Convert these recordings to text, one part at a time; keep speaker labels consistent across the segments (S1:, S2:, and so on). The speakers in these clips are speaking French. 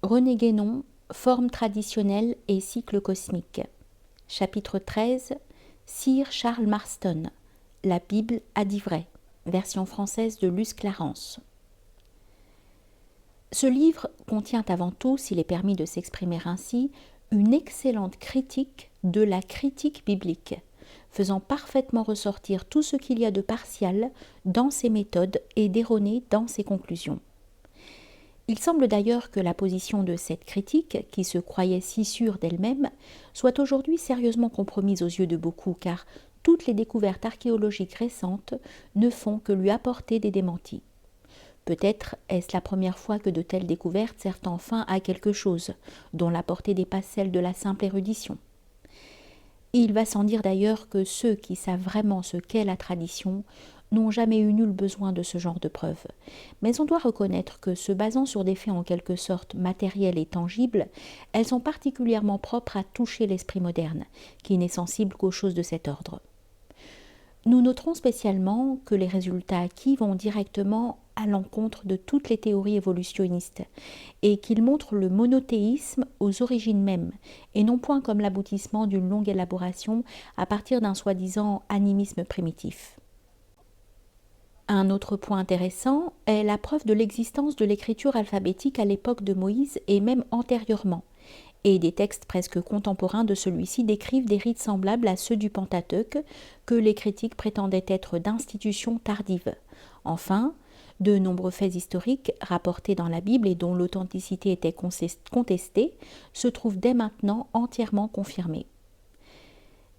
S1: René Guénon, Forme traditionnelle et cycle cosmique. Chapitre 13, Sir Charles Marston, La Bible à dit vrai, version française de Luce Clarence. Ce livre contient avant tout, s'il est permis de s'exprimer ainsi, une excellente critique de la critique biblique, faisant parfaitement ressortir tout ce qu'il y a de partial dans ses méthodes et d'erroné dans ses conclusions. Il semble d'ailleurs que la position de cette critique, qui se croyait si sûre d'elle-même, soit aujourd'hui sérieusement compromise aux yeux de beaucoup, car toutes les découvertes archéologiques récentes ne font que lui apporter des démentis. Peut-être est-ce la première fois que de telles découvertes servent enfin à quelque chose, dont la portée dépasse celle de la simple érudition. Il va sans dire d'ailleurs que ceux qui savent vraiment ce qu'est la tradition n'ont jamais eu nul besoin de ce genre de preuves. Mais on doit reconnaître que, se basant sur des faits en quelque sorte matériels et tangibles, elles sont particulièrement propres à toucher l'esprit moderne, qui n'est sensible qu'aux choses de cet ordre. Nous noterons spécialement que les résultats acquis vont directement à l'encontre de toutes les théories évolutionnistes et qu'ils montrent le monothéisme aux origines mêmes et non point comme l'aboutissement d'une longue élaboration à partir d'un soi-disant animisme primitif. Un autre point intéressant est la preuve de l'existence de l'écriture alphabétique à l'époque de Moïse et même antérieurement, et des textes presque contemporains de celui-ci décrivent des rites semblables à ceux du Pentateuque que les critiques prétendaient être d'institutions tardives. Enfin, de nombreux faits historiques rapportés dans la Bible et dont l'authenticité était contestée se trouvent dès maintenant entièrement confirmés.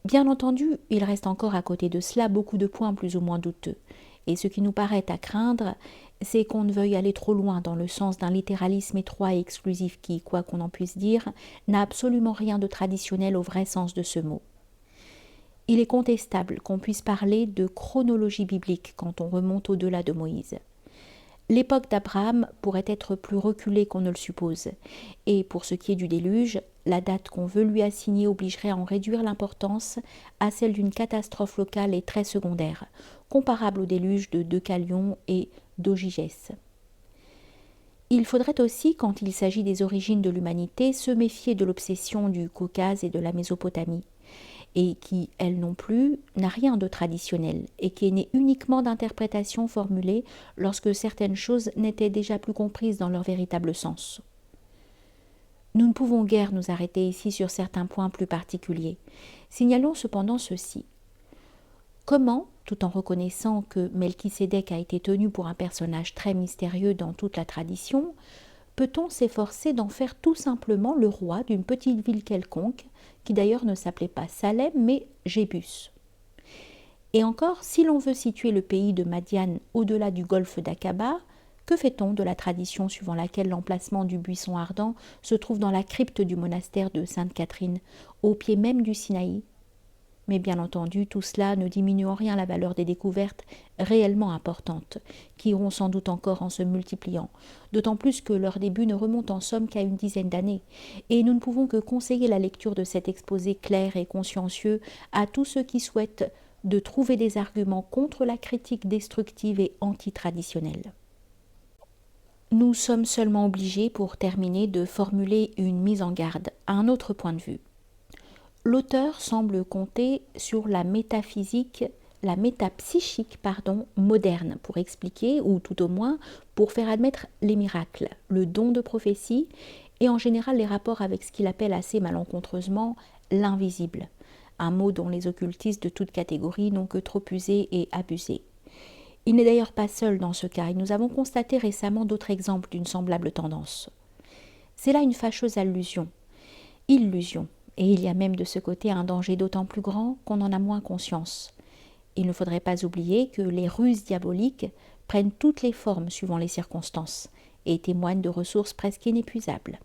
S1: Bien entendu, il reste encore à côté de cela beaucoup de points plus ou moins douteux, et ce qui nous paraît à craindre, c'est qu'on ne veuille aller trop loin dans le sens d'un littéralisme étroit et exclusif qui, quoi qu'on en puisse dire, n'a absolument rien de traditionnel au vrai sens de ce mot. Il est contestable qu'on puisse parler de chronologie biblique quand on remonte au-delà de Moïse. L'époque d'Abraham pourrait être plus reculée qu'on ne le suppose, et pour ce qui est du déluge, la date qu'on veut lui assigner obligerait à en réduire l'importance à celle d'une catastrophe locale et très secondaire, comparable au déluge de Deucalion et d'Ogygès. Il faudrait aussi, quand il s'agit des origines de l'humanité, se méfier de l'obsession du Caucase et de la Mésopotamie, et qui, elle non plus, n'a rien de traditionnel, et qui est née uniquement d'interprétations formulées lorsque certaines choses n'étaient déjà plus comprises dans leur véritable sens. Nous ne pouvons guère nous arrêter ici sur certains points plus particuliers. Signalons cependant ceci. Comment, tout en reconnaissant que Melchisédek a été tenu pour un personnage très mystérieux dans toute la tradition, peut-on s'efforcer d'en faire tout simplement le roi d'une petite ville quelconque, qui d'ailleurs ne s'appelait pas Salem, mais Jébus? Et encore, si l'on veut situer le pays de Madian au-delà du golfe d'Aqaba, que fait-on de la tradition suivant laquelle l'emplacement du buisson ardent se trouve dans la crypte du monastère de Sainte-Catherine, au pied même du Sinaï? Mais bien entendu, tout cela ne diminue en rien la valeur des découvertes réellement importantes, qui iront sans doute encore en se multipliant, d'autant plus que leur début ne remonte en somme qu'à une dizaine d'années, et nous ne pouvons que conseiller la lecture de cet exposé clair et consciencieux à tous ceux qui souhaitent de trouver des arguments contre la critique destructive et antitraditionnelle. Nous sommes seulement obligés, pour terminer, de formuler une mise en garde à un autre point de vue. L'auteur semble compter sur la métapsychique moderne pour expliquer, ou tout au moins pour faire admettre les miracles, le don de prophétie et en général les rapports avec ce qu'il appelle assez malencontreusement l'invisible, un mot dont les occultistes de toute catégorie n'ont que trop usé et abusé. Il n'est d'ailleurs pas seul dans ce cas, et nous avons constaté récemment d'autres exemples d'une semblable tendance. C'est là une fâcheuse illusion, et il y a même de ce côté un danger d'autant plus grand qu'on en a moins conscience. Il ne faudrait pas oublier que les ruses diaboliques prennent toutes les formes suivant les circonstances et témoignent de ressources presque inépuisables.